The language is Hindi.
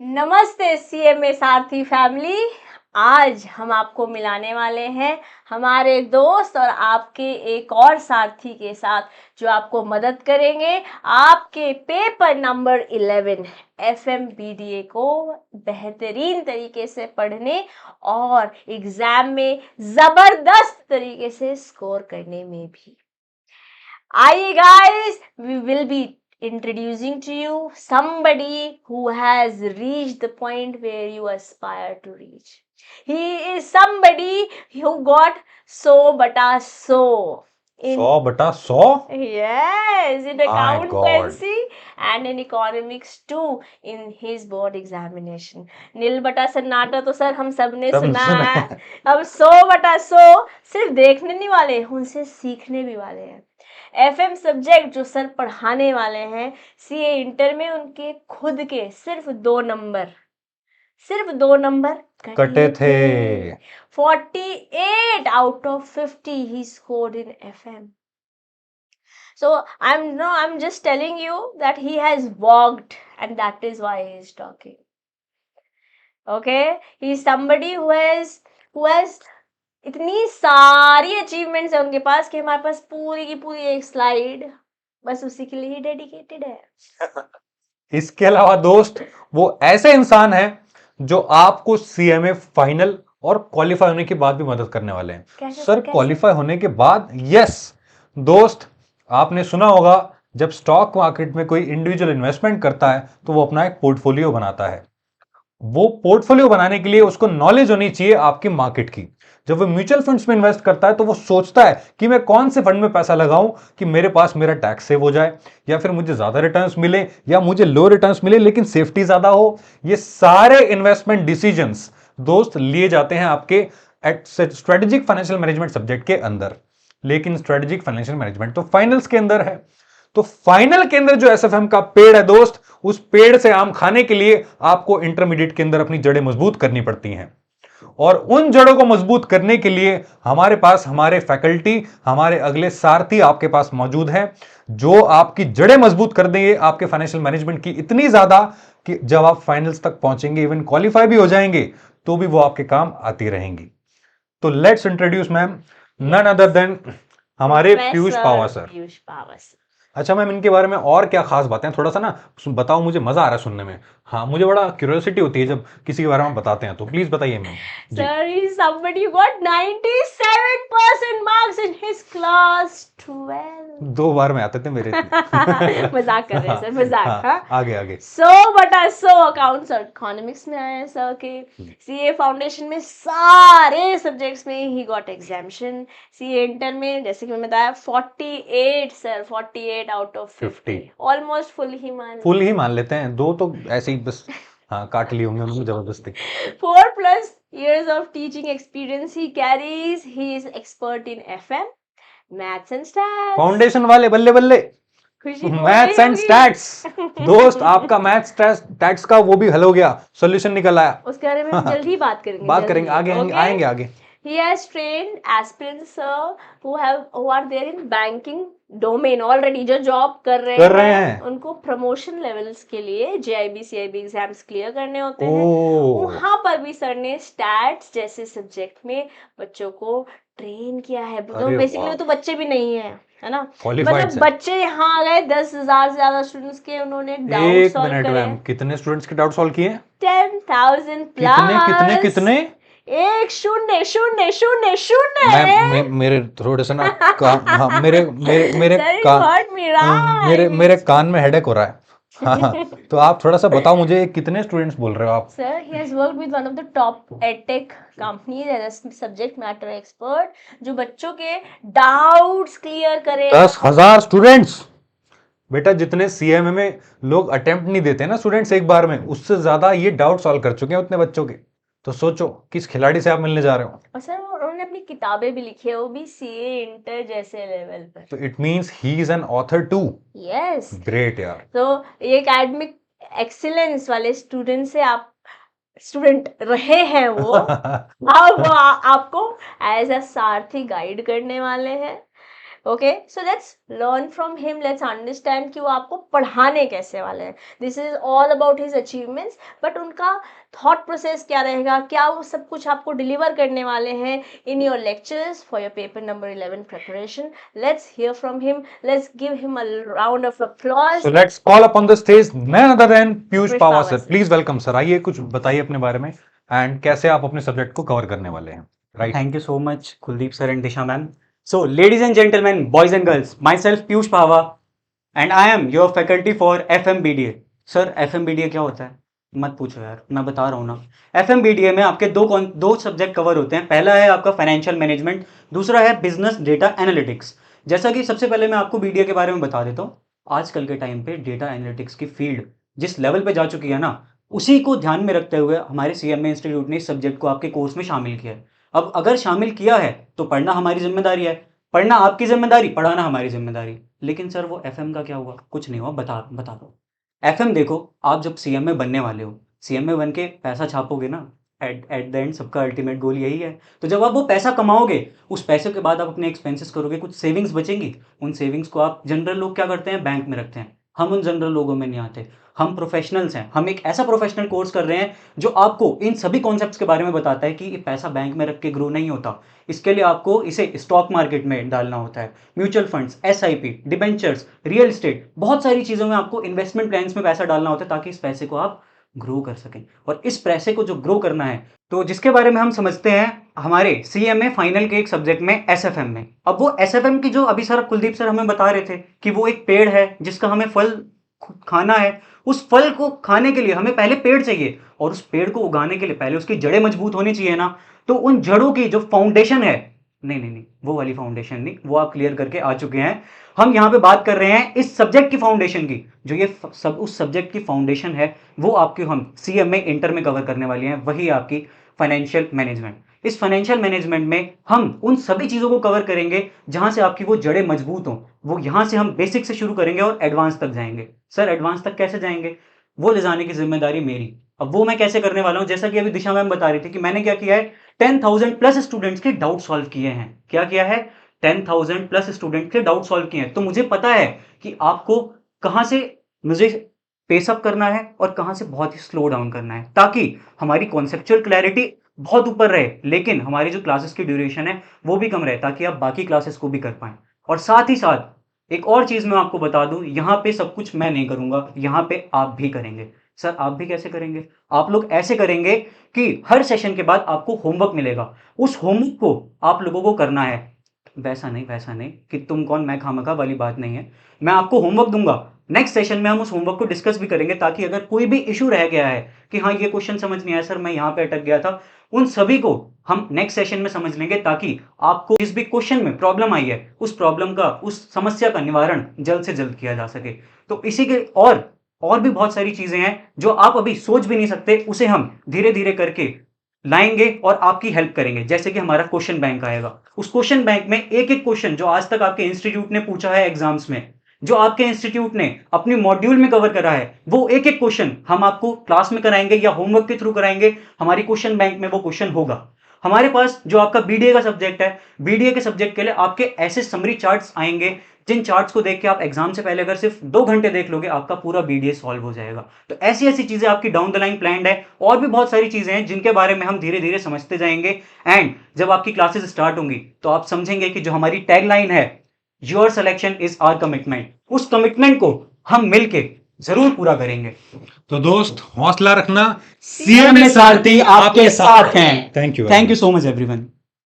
नमस्ते सीएमए सारथी फैमिली। आज हम आपको मिलाने वाले हैं हमारे दोस्त और आपके एक और सारथी के साथ जो आपको मदद करेंगे आपके पेपर नंबर 11 एफएमबीडीए को बेहतरीन तरीके से पढ़ने और एग्जाम में जबरदस्त तरीके से स्कोर करने में भी। आइए guys, we will be introducing to you somebody who has reached the point where you aspire to reach. He is somebody who got 100/100 in 100/100? yes in My God. accountancy and in economics too in his board examination. नील बटा सन्नाटा तो सर हम सब ने सुना है। अब 100/100 सिर्फ देखने नहीं वाले, उनसे सीखने भी वाले हैं। एफएम सब्जेक्ट जो सर पढ़ाने वाले हैं सीए इंटर में, उनके खुद के सिर्फ 2 नंबर कटे थे। 48 out of 50 he scored in FM. So I'm just telling you that he has walked and that is why he is talking. Okay, he is somebody who has इतनी सारी अचीवमेंट्स है उनके पास कि हमारे पास पूरी की पूरी एक स्लाइड बस उसी के लिए ही डेडिकेटेड है। इसके अलावा दोस्त वो ऐसे इंसान है जो आपको सीएमए फाइनल और क्वालिफाई होने के बाद भी मदद करने वाले हैं। सर क्वालिफाई होने के बाद यस दोस्त, आपने सुना होगा जब स्टॉक मार्केट में कोई इंडिविजुअल इन्वेस्टमेंट करता है तो वो अपना एक पोर्टफोलियो बनाता है। वो पोर्टफोलियो बनाने के लिए उसको नॉलेज होनी चाहिए आपकी मार्केट की। जब वो म्यूचुअल फंड्स में इन्वेस्ट करता है तो वो सोचता है कि मैं कौन से फंड में पैसा लगाऊं कि मेरे पास मेरा टैक्स सेव हो जाए, या फिर मुझे ज्यादा रिटर्न्स मिले या मुझे लो रिटर्न्स मिले लेकिन सेफ्टी ज्यादा हो। ये सारे इन्वेस्टमेंट डिसीजंस दोस्त लिए जाते हैं आपके स्ट्रेटेजिक फाइनेंशियल मैनेजमेंट सब्जेक्ट के अंदर। लेकिन स्ट्रेटेजिक फाइनेंशियल मैनेजमेंट तो फाइनल्स के अंदर है। तो फाइनल के अंदर जो एसएफएम का पेड़ है दोस्त, उस पेड़ से आम खाने के लिए आपको इंटरमीडिएट के अंदर अपनी जड़ें मजबूत करनी पड़ती हैं। और उन जड़ों को मजबूत करने के लिए हमारे पास हमारे फैकल्टी, हमारे अगले सारथी आपके पास मौजूद हैं जो आपकी जड़ें मजबूत कर देंगे आपके फाइनेंशियल मैनेजमेंट की इतनी ज्यादा कि जब आप फाइनल्स तक पहुंचेंगे, इवन क्वालिफाई भी हो जाएंगे, तो भी वो आपके काम आती रहेंगी। तो let's introduce ma'am none other than हमारे पीयूष पावा सर। अच्छा मैम, इनके बारे में और क्या खास बातें हैं, थोड़ा सा ना बताओ, मुझे मजा आ रहा है सुनने में। हाँ, मुझे बड़ा क्यूरियोसिटी होती है जब किसी के बारे में बताते हैं, तो प्लीज बताइए ma'am. Sir he somebody who got 97% marks in his class 12. 2 बार में आते थे मेरे। मजाक कर रहे हैं सर, मजाक। हाँ, आगे 100/100 अकाउंट्स और इकोनॉमिक्स में आए हैं सर के। सीए फाउंडेशन में सारे सब्जेक्ट्स में ही गॉट एग्जामिशन। सीए इंटर में जैसे कि मैंने बताया 48 sir, 48 out of 50, almost full ही मान लेते हैं। 2 तो ऐसे ही बस हाँ काट लिए होंगे उन्होंने जबरदस्ती। 4+ years of teaching experience he carries. He is expert in FM, maths and stats. Foundation वाले बल्ले बल्ले, मैथ्स एंड स्टैट्स। दोस्त आपका मैथ्स स्टैट्स का वो भी हल हो गया, सॉल्यूशन निकल आया। उसके बारे में हम जल्दी ही बात करेंगे। आगे आगे। He has trained aspirants sir who are there in banking domain already, जो जॉब कर रहे हैं उनको प्रमोशन लेवल्स के लिए जेआईबी सीआईबी एग्जाम्स क्लियर करने होते हैं। वहां पर भी सर ने स्टैट्स जैसे सब्जेक्ट में बच्चों को ट्रेन किया है। तो बेसिकली तो बच्चे भी नहीं है ना, मतलब बच्चे यहाँ आ गए 10,000 से ज्यादा स्टूडेंट्स के उन्होंने डाउट सॉल्व करे। कितने स्टूडेंट्स के डाउट सॉल्व किए? 10,000 प्लस। कितने 1 0 0 0 0। मेरे थोड़े से ना मेरे कान में हेडेक हो रहा है। हाँ, तो आप थोड़ा सा बताओ मुझे, कितने स्टूडेंट्स बोल रहे हो आप? Sir he has worked with one of the top edtech companies as a subject matter expert, जो बच्चों के डाउट्स क्लियर करे। 10,000 स्टूडेंट्स। बेटा जितने सीएमए में लोग अटेम्प्ट नहीं देते ना स्टूडेंट्स एक बार में, उससे ज्यादा ये डाउट सॉल्व कर चुके हैं उतने बच्चों के। तो सोचो किस खिलाड़ी से आप मिलने जा रहे हो। और सर उन्होंने अपनी किताबें भी लिखी है, वो भी सीए इंटर जैसे लेवल पर। तो it means he is an author too. Yes, great यार। तो ये एकेडमिक एक्सीलेंस वाले स्टूडेंट से आप स्टूडेंट रहे हैं वो अब वो आपको एज अ सारथी गाइड करने वाले हैं। Okay, so let's learn from him, let's understand कि वो आपको पढ़ाने कैसे वाले हैं. This is all about his achievements, but उनका थॉट प्रोसेस क्या रहेगा, क्या वो सब कुछ आपको डिलीवर करने वाले हैं in your lectures for your paper number 11 preparation. Let's hear from him, let's give him a round of applause. So let's call upon the stage none other than Piyush Piyush Pawa Pawa sir. sir. Please welcome sir. आइए कुछ बताइए अपने बारे में एंड कैसे आप अपने सब्जेक्ट को कवर करने वाले हैं. Right. Thank you so much, Kuldeep sir and Disha ma'am. So, ladies and gentlemen, boys and girls, myself Piyush Pahwa, and I am your faculty for FMBDA. Sir, FMBDA क्या होता है? मत पूछो यार, मैं बता रहा हूँ ना. FMBDA में आपके दो सब्जेक्ट कवर होते हैं. पहला है आपका फाइनेंशियल मैनेजमेंट, दूसरा है बिजनेस डेटा एनालिटिक्स. जैसा कि सबसे पहले मैं आपको BDA के बारे में बता देता हूँ. आजकल के टाइम पे डेटा एनालिटिक्स की फील्ड जिस लेवल पे जा चुकी है ना, उसी को ध्यान में रखते हुए हमारे CMA इंस्टीट्यूट ने इस सब्जेक्ट को आपके कोर्स में शामिल किया है. अब अगर शामिल किया है तो पढ़ना हमारी जिम्मेदारी है, पढ़ना आपकी जिम्मेदारी, पढ़ाना हमारी जिम्मेदारी. लेकिन सर वो FM का क्या हुआ? कुछ नहीं हुआ, बता दो. FM देखो, आप जब CMA बनने वाले हो, CMA बन के पैसा छापोगे ना, एट द एंड सबका अल्टीमेट गोल यही है. तो जब आप वो पैसा कमाओगे, उस पैसे के बाद आप अपने एक्सपेंसेस करोगे, कुछ सेविंग्स बचेंगी. उन सेविंग्स को आप जनरल लोग क्या करते हैं? बैंक में रखते हैं. हम उन जनरल लोगों में नहीं आते. हम प्रोफेशनल्स हैं. हम एक ऐसा प्रोफेशनल कोर्स कर रहे हैं जो आपको इन सभी कॉन्सेप्ट्स के बारे में बताता है कि ये पैसा बैंक में रख के ग्रो नहीं होता. इसके लिए आपको इसे स्टॉक मार्केट में डालना होता है, mutual funds, SIP, debentures, real estate, बहुत सारी चीज़ों में आपको इन्वेस्टमेंट प्लान्स में पैसा डालना होता है ताकि इस पैसे को आप ग्रो कर सकें. और इस पैसे को जो ग्रो करना है, तो जिसके बारे में हम समझते हैं हमारे CMA फाइनल के एक सब्जेक्ट में, SFM में. अब वो SFM की जो अभी सर कुलदीप सर हमें बता रहे थे कि वो एक पेड़ है जिसका हमें फल खाना है. उस फल को खाने के लिए हमें पहले पेड़ चाहिए, और उस पेड़ को उगाने के लिए पहले उसकी जड़ें मजबूत होनी चाहिए ना. तो उन जड़ों की जो फाउंडेशन है, नहीं, वो वाली फाउंडेशन नहीं, वो आप क्लियर करके आ चुके हैं. हम यहाँ पे बात कर रहे हैं इस सब्जेक्ट की फाउंडेशन की. जो ये उस सब्जेक्ट की फाउंडेशन है, वो आपकी हम CMA इंटर में कवर करने वाली हैं. वही आपकी फाइनेंशियल मैनेजमेंट. इस फाइनेंशियल मैनेजमेंट में हम उन सभी चीज़ों को कवर करेंगे जहां से आपकी वो जड़ें मजबूत हों. वो यहां से हम बेसिक से शुरू करेंगे और एडवांस तक जाएंगे. सर एडवांस तक कैसे जाएंगे? वो ले जाने की जिम्मेदारी मेरी. अब वो मैं कैसे करने वाला हूं? जैसा कि अभी दिशा मैम बता रही थी कि मैंने क्या किया है, 10,000 प्लस स्टूडेंट्स के डाउट सॉल्व किए हैं. क्या किया है? 10,000 प्लस स्टूडेंट के डाउट सॉल्व किए हैं. तो मुझे पता है कि आपको कहां से मुझे पेसअप करना है और कहां से बहुत ही स्लो डाउन करना है, ताकि हमारी कॉन्सेप्चुअल क्लैरिटी बहुत ऊपर रहे, लेकिन हमारी जो क्लासेस की ड्यूरेशन है वो भी कम रहे, ताकि आप बाकी क्लासेस को भी कर पाएं. और साथ ही साथ एक और चीज मैं आपको बता दूं, यहाँ पे सब कुछ मैं नहीं करूंगा, यहाँ पे आप भी करेंगे. सर आप भी कैसे करेंगे? आप लोग ऐसे करेंगे कि हर सेशन के बाद आपको होमवर्क मिलेगा. उस होमवर्क को आप लोगों को करना है. वैसा नहीं कि तुम कौन मैं खामखा वाली बात नहीं है. मैं आपको होमवर्क दूंगा. नेक्स्ट सेशन में हम उस होमवर्क को डिस्कस भी करेंगे, ताकि अगर कोई भी इशू रह गया है कि हाँ ये क्वेश्चन समझ नहीं आया सर, मैं यहाँ पे अटक गया था, उन सभी को हम नेक्स्ट सेशन में समझ लेंगे, ताकि आपको जिस भी क्वेश्चन में प्रॉब्लम आई है उस प्रॉब्लम का, उस समस्या का निवारण जल्द से जल्द किया जा सके. तो इसी के और भी बहुत सारी चीजें हैं जो आप अभी सोच भी नहीं सकते, उसे हम धीरे धीरे करके लाएंगे और आपकी हेल्प करेंगे. जैसे कि हमारा क्वेश्चन बैंक आएगा. उस क्वेश्चन बैंक में एक एक क्वेश्चन जो आज तक आपके इंस्टीट्यूट ने पूछा है एग्जाम्स में, जो आपके इंस्टीट्यूट ने अपनी मॉड्यूल में कवर करा है, वो एक एक क्वेश्चन हम आपको क्लास में कराएंगे या होमवर्क के थ्रू कराएंगे. हमारी क्वेश्चन बैंक में वो क्वेश्चन होगा. हमारे पास जो आपका BDA का सब्जेक्ट है, BDA के सब्जेक्ट के लिए आपके ऐसे समरी चार्ट्स आएंगे, जिन चार्ट्स को देख के आप एग्जाम से पहले अगर सिर्फ 2 घंटे देख लोगे, आपका पूरा BDA सॉल्व हो जाएगा. तो ऐसी ऐसी चीजें आपकी डाउन द लाइन प्लान्ड है. और भी बहुत सारी चीजें हैं जिनके बारे में हम धीरे धीरे समझते जाएंगे. एंड जब आपकी क्लासेस स्टार्ट होंगी तो आप समझेंगे कि जो हमारी टैगलाइन है, your selection is our commitment, उस कमिटमेंट को हम मिलके जरूर पूरा करेंगे. तो दोस्त हौसला रखना, CMA सारथी आपके साथ हैं. Thank you so much everyone.